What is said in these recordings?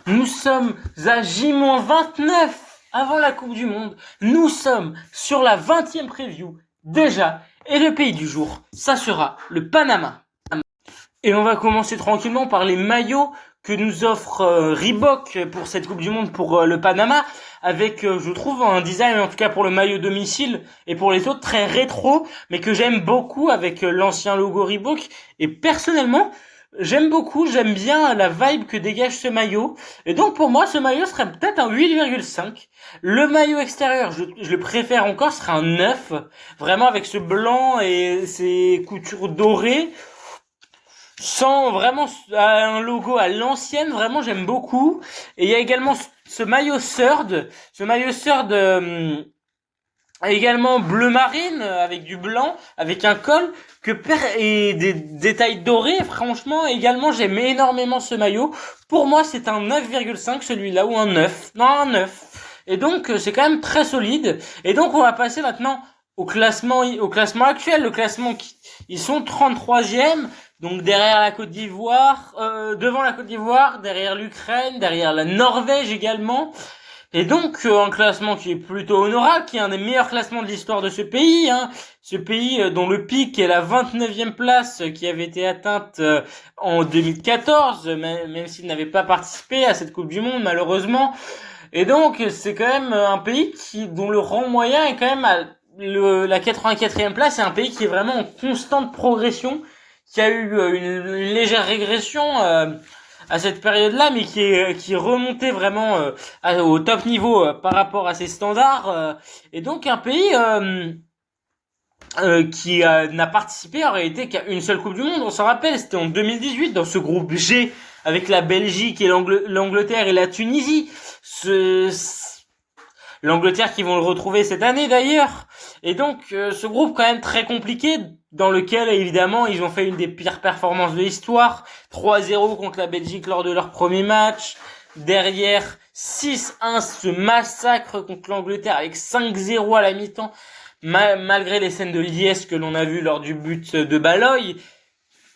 Nous sommes à J-29 avant la Coupe du Monde. Nous sommes sur la 20e preview déjà. Et le pays du jour, ça sera le Panama. Et on va commencer tranquillement par les maillots que nous offre Reebok pour cette Coupe du Monde pour le Panama, avec je trouve un design, en tout cas pour le maillot domicile et pour les autres, très rétro, mais que j'aime beaucoup avec l'ancien logo Reebok. Et personnellement, j'aime bien la vibe que dégage ce maillot. Et donc pour moi, ce maillot serait peut-être un 8,5. Le maillot extérieur, je le préfère encore, serait un 9. Vraiment avec ce blanc et ces coutures dorées. Sans vraiment un logo à l'ancienne, vraiment j'aime beaucoup. Et il y a également ce maillot Third, également bleu marine avec du blanc, avec un col et des détails dorés. Franchement, également j'aime énormément ce maillot. Pour moi, c'est un 9,5 celui-là ou un 9. Non, un 9. Et donc c'est quand même très solide. Et donc on va passer maintenant au classement actuel. Le classement ils sont 33e. Donc derrière la Côte d'Ivoire, devant la Côte d'Ivoire, derrière l'Ukraine, derrière la Norvège également. Et donc un classement qui est plutôt honorable, qui est un des meilleurs classements de l'histoire de ce pays. Ce pays dont le pic est la 29e place qui avait été atteinte en 2014, même s'il n'avait pas participé à cette Coupe du Monde malheureusement. Et donc c'est quand même un pays dont le rang moyen est quand même à la 84e place. C'est un pays qui est vraiment en constante progression, qui a eu une légère régression à cette période-là, mais qui est remonté vraiment au top niveau par rapport à ses standards. Et donc un pays qui n'a participé en réalité qu'à une seule Coupe du Monde. On s'en rappelle, c'était en 2018 dans ce groupe G avec la Belgique et l'Angleterre et la Tunisie. L'Angleterre qui vont le retrouver cette année d'ailleurs. Et donc ce groupe quand même très compliqué, dans lequel évidemment ils ont fait une des pires performances de l'histoire, 3-0 contre la Belgique lors de leur premier match, derrière 6-1 ce massacre contre l'Angleterre avec 5-0 à la mi-temps, malgré les scènes de liesse que l'on a vues lors du but de Baloy,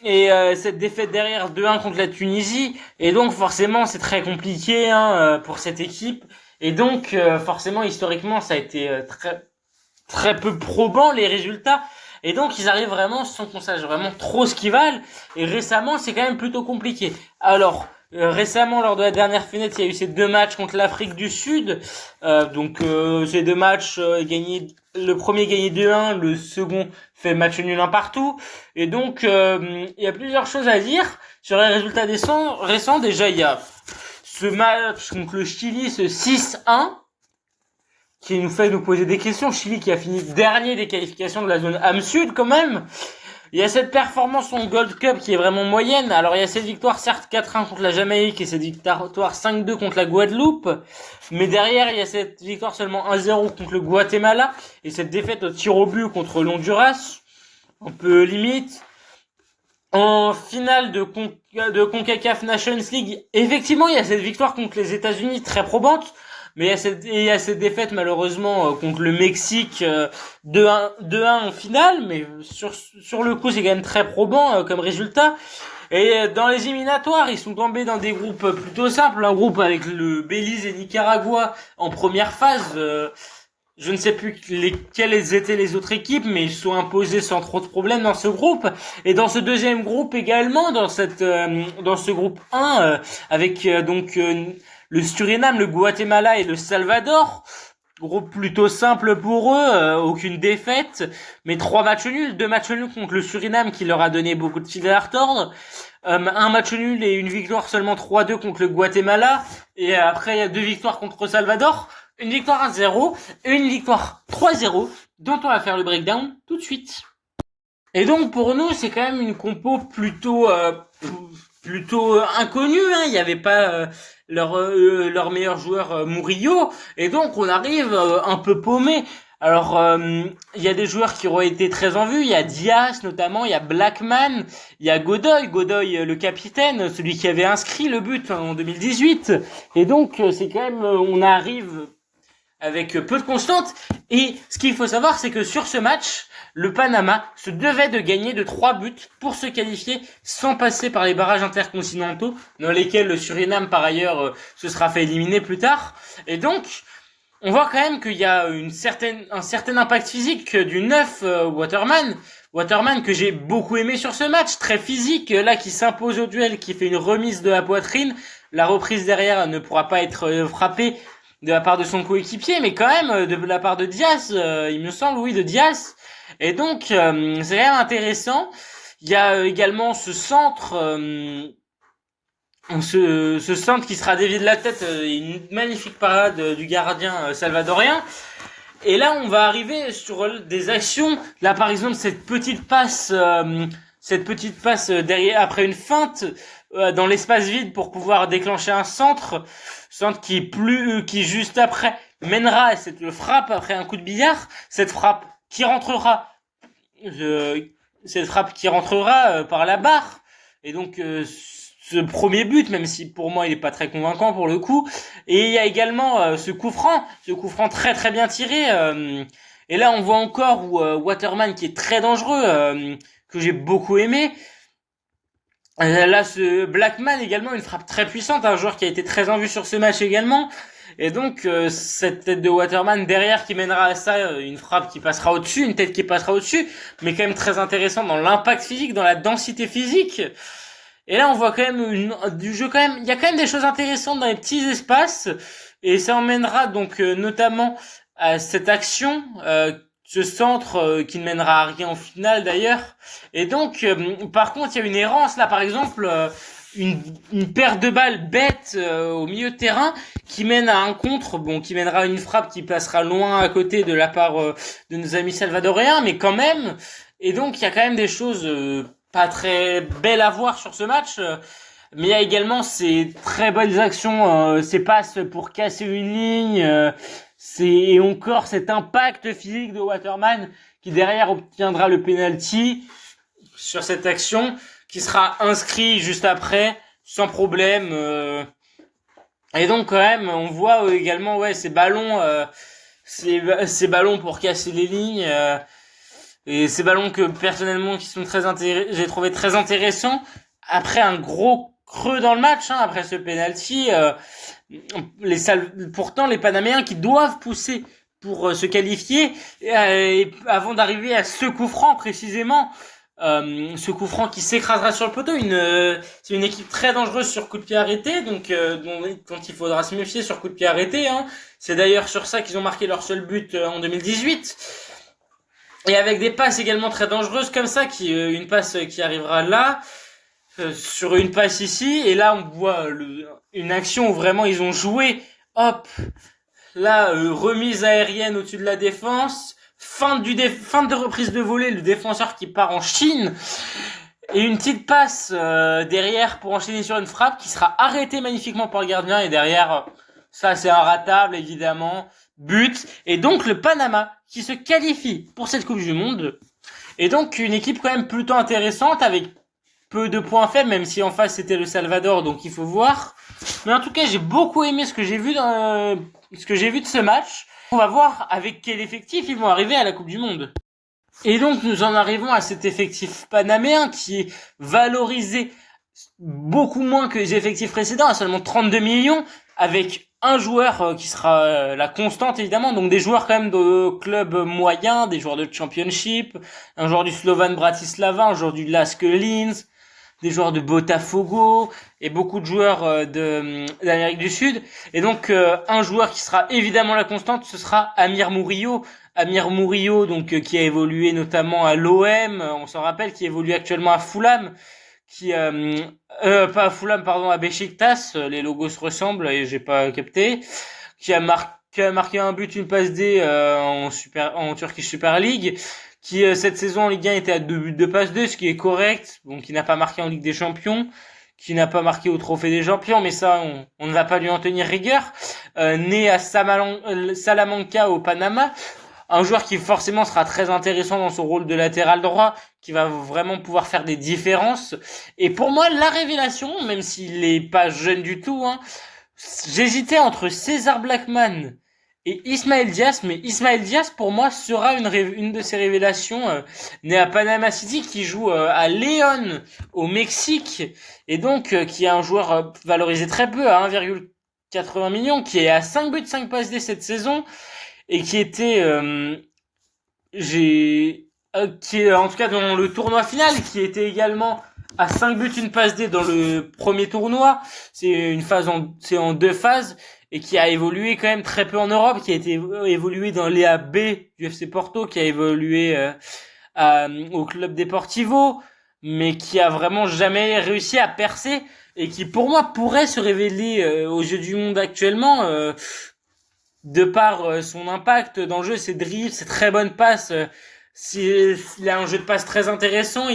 et cette défaite derrière 2-1 contre la Tunisie. Et donc forcément c'est très compliqué pour cette équipe. Et donc forcément historiquement ça a été très peu probant les résultats. Et donc ils arrivent vraiment sans qu'on sache vraiment trop ce qu'ils valent. Et récemment c'est quand même plutôt compliqué. Alors récemment lors de la dernière fenêtre il y a eu ces deux matchs contre l'Afrique du Sud. Ces deux matchs gagnés. Le premier gagné 2-1, le second fait match nul un partout. Et donc il y a plusieurs choses à dire sur les résultats récents. Déjà il y a ce match contre le Chili, ce 6-1, qui nous fait nous poser des questions. Chili qui a fini dernier des qualifications de la zone AM Sud quand même. Il y a cette performance en Gold Cup qui est vraiment moyenne. Alors il y a cette victoire certes 4-1 contre la Jamaïque et cette victoire 5-2 contre la Guadeloupe. Mais derrière il y a cette victoire seulement 1-0 contre le Guatemala et cette défaite au tir au but contre l'Honduras. Un peu limite. En finale de CONCACAF Nations League, effectivement, il y a cette victoire contre les États-Unis très probante, mais il y a cette défaite malheureusement contre le Mexique 2-1 en finale, mais sur le coup, c'est quand même très probant comme résultat. Et dans les éliminatoires, ils sont tombés dans des groupes plutôt simples, un groupe avec le Belize et Nicaragua en première phase. Je ne sais plus quelles étaient les autres équipes, mais ils se sont imposés sans trop de problèmes dans ce groupe. Et dans ce deuxième groupe également, dans ce groupe 1, avec le Suriname, le Guatemala et le Salvador. Groupe plutôt simple pour eux, aucune défaite, mais 3 matchs nuls, 2 matchs nuls contre le Suriname qui leur a donné beaucoup de fil à retordre, un match nul et une victoire seulement 3-2 contre le Guatemala, et après il y a 2 victoires contre le Salvador, une victoire 1-0 et une victoire 3-0, dont on va faire le breakdown tout de suite. Et donc pour nous c'est quand même une compo plutôt inconnue, il n'y avait pas leur meilleur joueur Murillo, et donc on arrive un peu paumé. Alors il y a des joueurs qui auraient été très en vue, il y a Diaz notamment, il y a Blackman, il y a Godoy le capitaine, celui qui avait inscrit le but en 2018. Et donc c'est quand même on arrive avec peu de constante. Et ce qu'il faut savoir, c'est que sur ce match, le Panama se devait de gagner de 3 buts pour se qualifier sans passer par les barrages intercontinentaux, dans lesquels le Suriname, par ailleurs, se sera fait éliminer plus tard. Et donc, on voit quand même qu'il y a un certain impact physique du 9 Waterman. Waterman que j'ai beaucoup aimé sur ce match, très physique, là qui s'impose au duel, qui fait une remise de la poitrine. La reprise derrière ne pourra pas être frappée de la part de son coéquipier, mais quand même de la part de Diaz, il me semble, oui, de Diaz. Et donc, c'est quand même intéressant. Il y a également ce centre... ce centre qui sera dévié de la tête, une magnifique parade du gardien salvadorien. Et là, on va arriver sur des actions. Là, par exemple, cette petite passe derrière après une feinte dans l'espace vide pour pouvoir déclencher un centre qui juste après mènera cette frappe après un coup de billard. Cette frappe qui rentrera par la barre. Et donc ce premier but, même si pour moi il est pas très convaincant pour le coup. Et il y a également ce coup franc très très bien tiré. Et là on voit encore Waterman qui est très dangereux, que j'ai beaucoup aimé. Là ce Blackman également, une frappe très puissante, un joueur qui a été très en vue sur ce match également. Et donc cette tête de Waterman derrière qui mènera à ça, une frappe qui passera au-dessus, une tête qui passera au-dessus, mais quand même très intéressant dans l'impact physique, dans la densité physique. Et là, on voit quand même du jeu quand même. Il y a quand même des choses intéressantes dans les petits espaces, et ça emmènera donc notamment à cette action, ce centre qui ne mènera à rien au final d'ailleurs. Et donc, par contre, il y a une errance là, par exemple, une paire de balles bête au milieu de terrain qui mène à un contre, qui mènera à une frappe qui passera loin à côté de la part de nos amis salvadoriens, mais quand même. Et donc, il y a quand même des choses pas très belle à voir sur ce match, mais il y a également ces très belles actions, ces passes pour casser une ligne, et encore cet impact physique de Waterman qui derrière obtiendra le penalty sur cette action qui sera inscrit juste après sans problème. Et donc quand même on voit également ces ballons pour casser les lignes. Et ces ballons que personnellement qui sont j'ai trouvé très intéressants après un gros creux dans le match, après ce penalty, pourtant les Panaméens qui doivent pousser pour se qualifier, et avant d'arriver à ce coup franc précisément, ce coup franc qui s'écrasera sur le poteau, c'est une équipe très dangereuse sur coup de pied arrêté, donc dont il faudra se méfier sur coup de pied arrêté. C'est d'ailleurs sur ça qu'ils ont marqué leur seul but en 2018. Et avec des passes également très dangereuses comme ça, une passe qui arrivera là, sur une passe ici, et là on voit une action où vraiment ils ont joué, là remise aérienne au-dessus de la défense, fin de reprise de volée, le défenseur qui part en Chine, et une petite passe derrière pour enchaîner sur une frappe qui sera arrêtée magnifiquement par le gardien, et derrière, ça c'est inratable évidemment, but, et donc le Panama qui se qualifie pour cette Coupe du Monde, et donc une équipe quand même plutôt intéressante avec peu de points faibles, même si en face c'était le Salvador, donc il faut voir. Mais en tout cas, j'ai beaucoup aimé ce que j'ai vu de ce match. On va voir avec quel effectif ils vont arriver à la Coupe du Monde. Et donc nous en arrivons à cet effectif panaméen qui est valorisé beaucoup moins que les effectifs précédents, à seulement 32 millions, avec un joueur qui sera la constante évidemment, donc des joueurs quand même de clubs moyens, des joueurs de championship, un joueur du Slovan Bratislava, un joueur du Lask Linz, des joueurs de Botafogo et beaucoup de joueurs d'Amérique du Sud. Et donc un joueur qui sera évidemment la constante, ce sera Amir Murillo. Amir Murillo, donc qui a évolué notamment à l'OM, on s'en rappelle, qui évolue actuellement à Fulham, pas à Fulham, pardon, à Beşiktaş, les logos se ressemblent et j'ai pas capté, qui a marqué un but, une passe D en Turkish Super League, qui cette saison en Ligue 1 était à 2 buts de passe D, ce qui est correct, donc qui n'a pas marqué en Ligue des Champions, qui n'a pas marqué au Trophée des Champions, mais ça on ne va pas lui en tenir rigueur. Né à Salamanca au Panama, un joueur qui forcément sera très intéressant dans son rôle de latéral droit, qui va vraiment pouvoir faire des différences. Et pour moi, la révélation, même s'il est pas jeune du tout, j'hésitais entre César Blackman et Ismaël Diaz. Mais Ismaël Diaz, pour moi, sera une de ces révélations, né à Panama City, qui joue à León, au Mexique, et donc qui est un joueur valorisé très peu, à 1,80 millions, qui est à 5 buts, 5 passes D cette saison, et qui était, qui est en tout cas dans le tournoi final, qui était également à 5 buts, une passe D dans le premier tournoi. C'est en deux phases, et qui a évolué quand même très peu en Europe, qui a été évolué dans l'EAB du FC Porto, qui a évolué au Club Deportivo, mais qui a vraiment jamais réussi à percer, et qui pour moi pourrait se révéler aux Jeux du Monde actuellement, de par son impact dans le jeu, ses dribbles, ses très bonnes passes. Il a un jeu de passe très intéressant,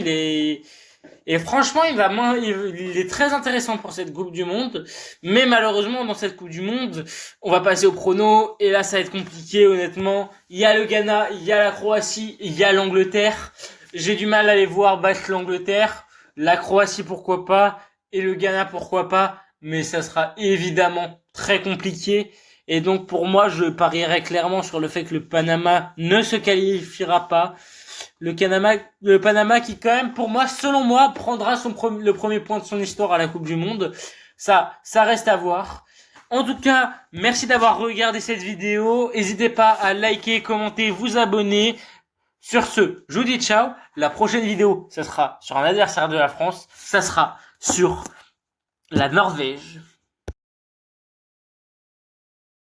et franchement, il est très intéressant pour cette Coupe du Monde. Mais malheureusement, dans cette Coupe du Monde, on va passer au prono, et là, ça va être compliqué, honnêtement. Il y a le Ghana, il y a la Croatie, il y a l'Angleterre. J'ai du mal à les voir battre l'Angleterre. La Croatie, pourquoi pas, et le Ghana, pourquoi pas, mais ça sera évidemment très compliqué. Et donc, pour moi, je parierais clairement sur le fait que le Panama ne se qualifiera pas. Le Panama qui quand même, pour moi, selon moi, prendra le premier point de son histoire à la Coupe du Monde. Ça reste à voir. En tout cas, merci d'avoir regardé cette vidéo. N'hésitez pas à liker, commenter, vous abonner. Sur ce, je vous dis ciao. La prochaine vidéo, ça sera sur un adversaire de la France. Ça sera sur la Norvège.